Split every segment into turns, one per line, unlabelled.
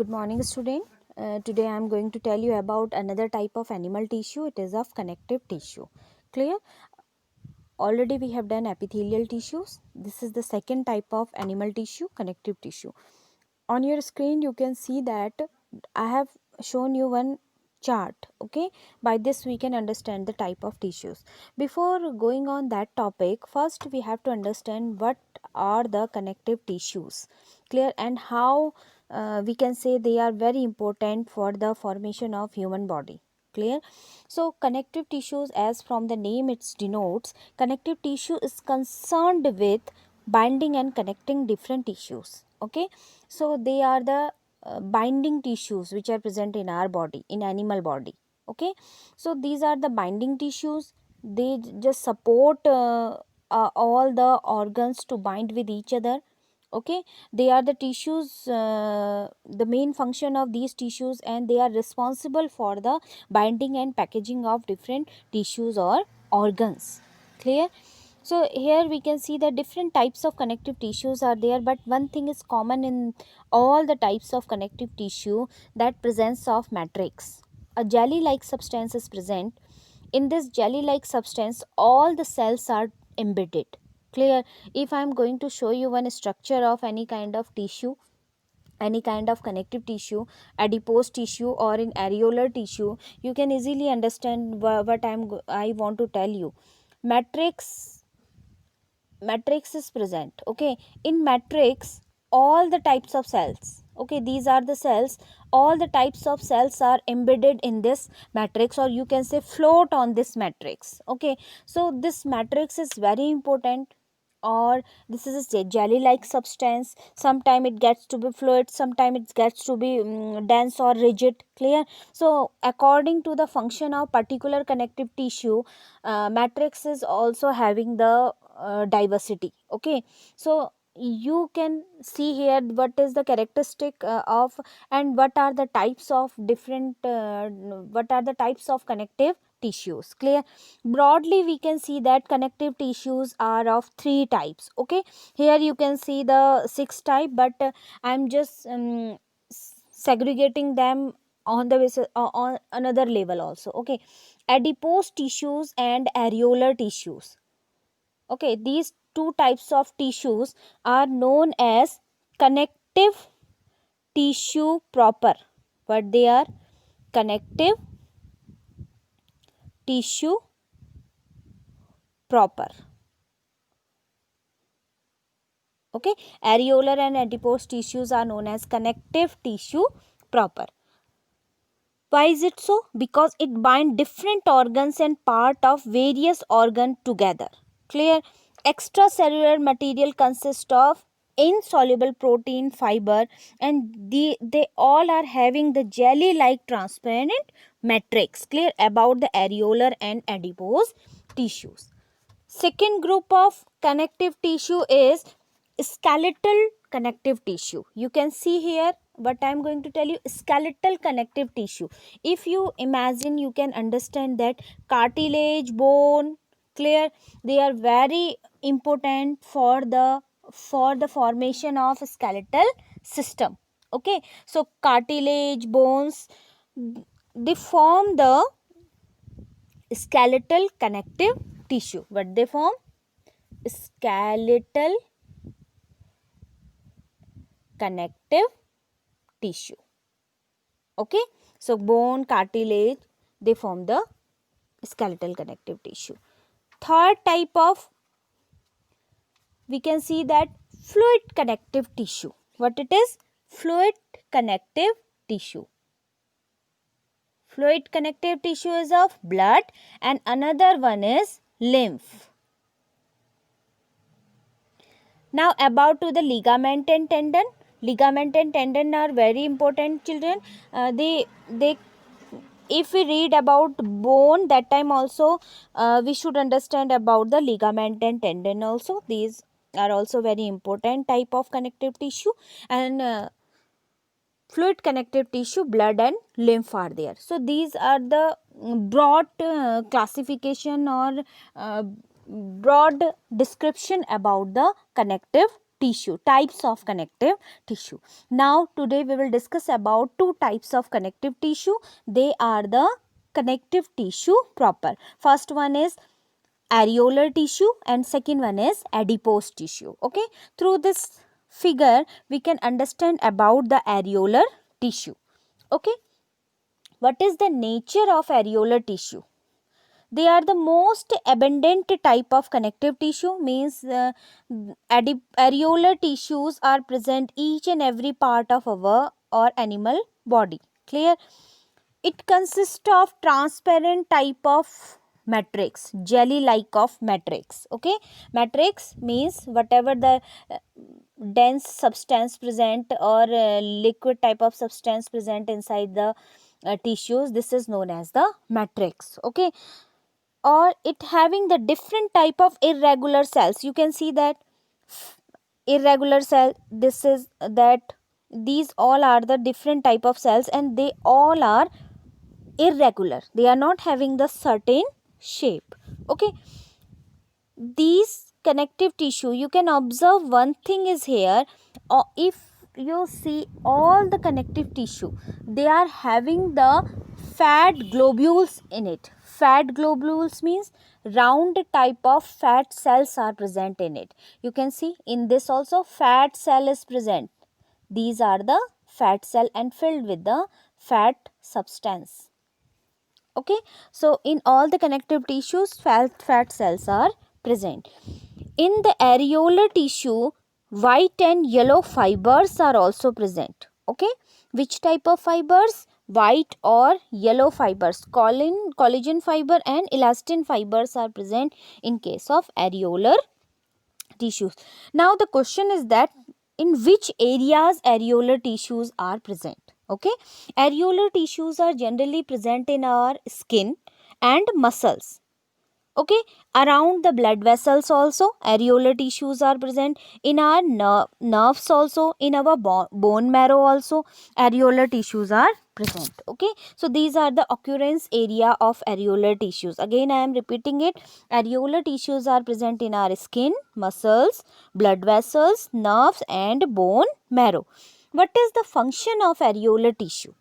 Good morning, student. Today I am going to tell you about another type of animal tissue. It is of connective tissue. Clear? Already we have done epithelial tissues. This is the second type of animal tissue, connective tissue. On your screen you can see that I have shown you one chart. Okay, by this we can understand the type of tissues. Before going on that topic, first we have to understand what are the connective tissues. Clear? And how we can say they are very important for the formation of human body. Clear? So connective tissues, as from the name it denotes, connective tissue is concerned with binding and connecting different tissues. Okay, so they are the binding tissues which are present in our body, in animal body. Okay, so these are the binding tissues. They just support all the organs to bind with each other. Okay, they are the tissues, the main function of these tissues, and they are responsible for the binding and packaging of different tissues or organs. Clear? So here we can see that different types of connective tissues are there, but one thing is common in all the types of connective tissue, that presence of matrix. A jelly like substance is present. In this jelly like substance all the cells are embedded. Clear? If I am going to show you one structure of any kind of tissue, any kind of connective tissue, adipose tissue or in areolar tissue, you can easily understand what I want to tell you. Matrix is present. Okay, in matrix all the types of cells, okay, these are the cells, all the types of cells are embedded in this matrix, or you can say float on this matrix. Okay, so this matrix is very important, or this is a jelly like substance. Sometime it gets to be fluid, sometime it gets to be dense or rigid. Clear? So according to the function of particular connective tissue, matrix is also having the diversity. Okay, so you can see here what is the characteristic of, and what are the types of different what are the types of connective tissues. Clear? Broadly we can see that connective tissues are of three types. Okay, here you can see the six type, but I'm just segregating them on the basis on another level also. Okay, adipose tissues and areolar tissues. Okay, these two types of tissues are known as connective tissue proper. What they are? Connective tissue proper. Okay, areolar and adipose tissues are known as connective tissue proper. Why is it so? Because it binds different organs and part of various organs together. Clear? Extracellular material consists of insoluble protein, fiber, and they all are having the jelly like transparent matrix. Clear? About the areolar and adipose tissues. Second group of connective tissue is skeletal connective tissue. You can see here what I am going to tell you, skeletal connective tissue. If you imagine, you can understand that cartilage, bone, clear, they are very important for the formation of skeletal system. Okay, so cartilage, bones, they form the skeletal connective tissue. What they form? Skeletal connective tissue. Okay, so bone, cartilage, they form the skeletal connective tissue. Third type of, we can see that fluid connective tissue. What it is? Fluid connective tissue. Fluid connective tissue is of blood, and another one is lymph. Now about to the ligament and tendon. Ligament and tendon are very important, children. They if we read about bone, that time also we should understand about the ligament and tendon also. These are also very important type of connective tissue, and fluid connective tissue, blood and lymph are there. So these are the broad classification or broad description about the connective tissue, types of connective tissue. Now today we will discuss about two types of connective tissue. They are the connective tissue proper. First one is areolar tissue and second one is adipose tissue. Okay, through this figure we can understand about the areolar tissue. Okay, what is the nature of areolar tissue? They are the most abundant type of connective tissue, means areolar tissues are present each and every part of our or animal body. Clear? It consists of transparent type of matrix, jelly like of matrix. Okay, matrix means whatever the dense substance present or liquid type of substance present inside the tissues, this is known as the matrix. Okay, or it having the different type of irregular cells. You can see that irregular cell, this is that, these all are the different type of cells and they all are irregular, they are not having the certain shape. Okay, these connective tissue, you can observe one thing is here, or if you see all the connective tissue, they are having the fat globules in it. Fat globules means round type of fat cells are present in it. You can see in this also fat cell is present. These are the fat cell and filled with the fat substance. Okay, so in all the connective tissues fat cells are present. In the areolar tissue, white and yellow fibers are also present. Okay, which type of fibers? White or yellow fibers, collagen fiber and elastin fibers are present in case of areolar tissues. Now the question is that in which areas areolar tissues are present? Okay, areolar tissues are generally present in our skin and muscles. Okay, around the blood vessels also areolar tissues are present, in our nerves also, in our bone marrow also areolar tissues are present. Okay, so these are the occurrence area of areolar tissues. Again I am repeating it, areolar tissues are present in our skin, muscles, blood vessels, nerves and bone marrow. What is the function of areolar tissue?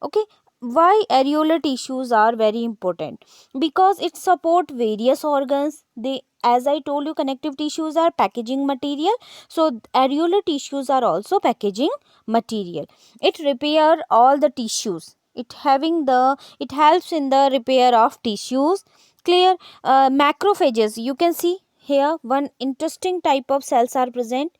Okay, why areolar tissues are very important? Because it support various organs. They, as I told you, connective tissues are packaging material, so areolar tissues are also packaging material. It repair all the tissues, it helps in the repair of tissues. Clear? Macrophages, you can see here one interesting type of cells are present.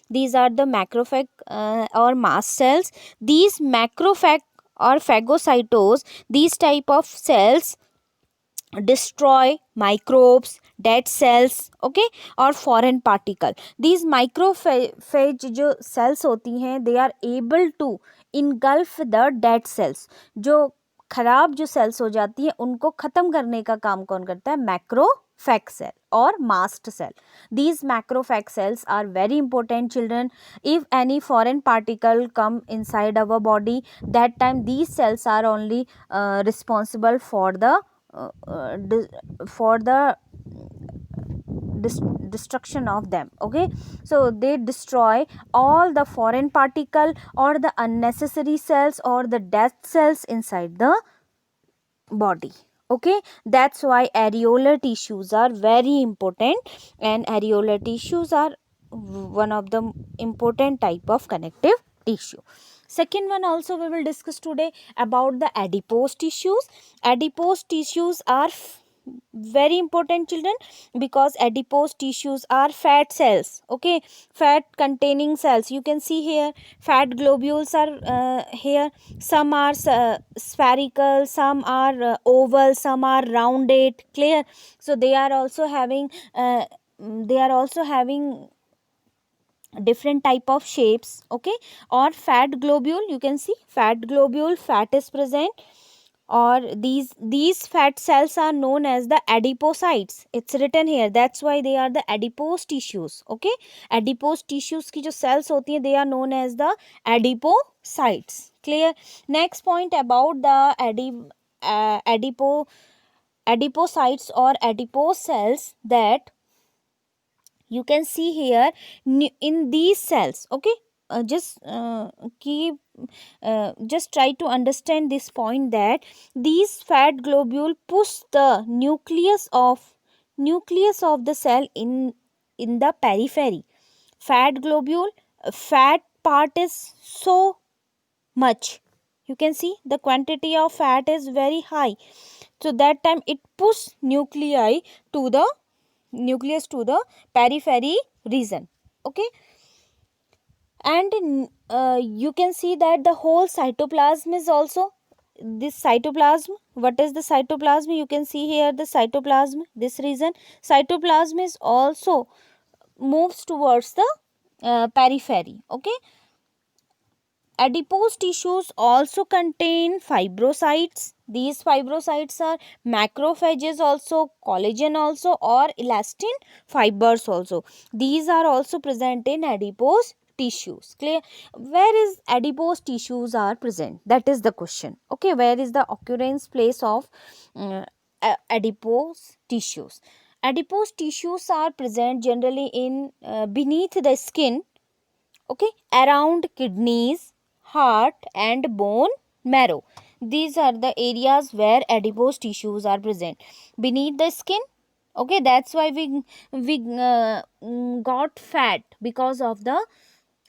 These are the macrophage or mast cells. These macrophage or phagocytos, these type of cells destroy microbes, dead cells, okay, और foreign particle. These macrophage जो cells होती हैं, they are able to engulf the dead cells. जो खराब जो cells हो जाती हैं उनको ख़त्म करने का काम कौन करता है? macrophage cell or mast cell. These macrophage cells are very important, children. If any foreign particle come inside our body, that time these cells are only responsible for the destruction of them. Okay, so they destroy all the foreign particle or the unnecessary cells or the death cells inside the body. Okay, that's why areolar tissues are very important, and areolar tissues are one of the important type of connective tissue. Second one also we will discuss today about the adipose tissues. Adipose tissues are very important, children, because adipose tissues are fat cells. Okay, fat containing cells. You can see here fat globules are here. Some are spherical, some are oval, some are rounded. Clear? So they are also having different type of shapes. Okay, or fat globule, you can see fat globule, fat is present, or these fat cells are known as the adipocytes. It's written here, that's why they are the adipose tissues. Okay, adipose tissues की जो cells होती हैं, they are known as the adipocytes. Clear? Next point about the adipocytes or adipose cells, that You can see here in these cells, okay. Just try to understand this point, that these fat globule push the nucleus of the cell in the periphery. Fat globule, fat part is so much, you can see the quantity of fat is very high, so that time it push to the nucleus to the periphery region, okay. And you can see that the whole cytoplasm is also this cytoplasm. What is the cytoplasm? You can see here the cytoplasm, this region. Cytoplasm is also moves towards the periphery, okay. Adipose tissues also contain fibrocytes. These fibrocytes are macrophages also, collagen also, or elastin fibers also. These are also present in adipose tissues. Clear? Where is adipose tissues are present? That is the question. Okay, where is the occurrence place of adipose tissues? Adipose tissues are present generally in beneath the skin, okay, around kidneys, heart and bone marrow. These are the areas where adipose tissues are present beneath the skin, okay. That's why we got fat because of the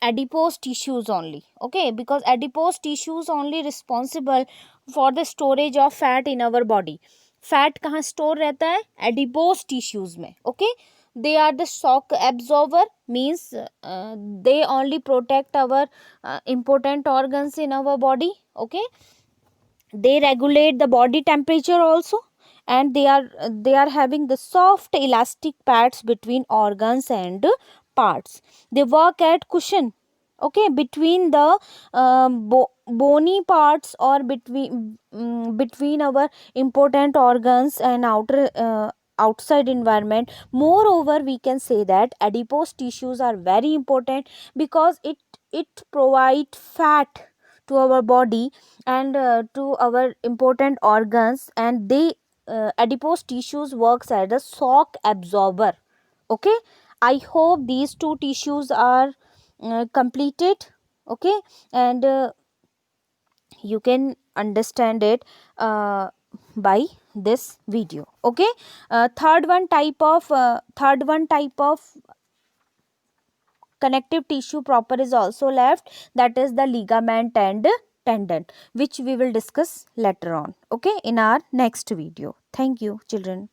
adipose tissues only, okay, because adipose tissues only responsible for the storage of fat in our body. Fat कहाँ store रहता है? Adipose tissues में, okay. They are the shock absorber, means they only protect our important organs in our body, okay. They regulate the body temperature also, and they are having the soft elastic pads between organs and parts. They work at cushion, okay, between the bony parts, or between our important organs and outside environment. Moreover, we can say that adipose tissues are very important because it provide fat to our body and to our important organs, and they adipose tissues works as a shock absorber, okay. I hope these two tissues are completed, okay. And you can understand it by this video, okay. Third one type of connective tissue proper is also left, that is the ligament and tendon, which we will discuss later on, okay, in our next video. Thank you, children.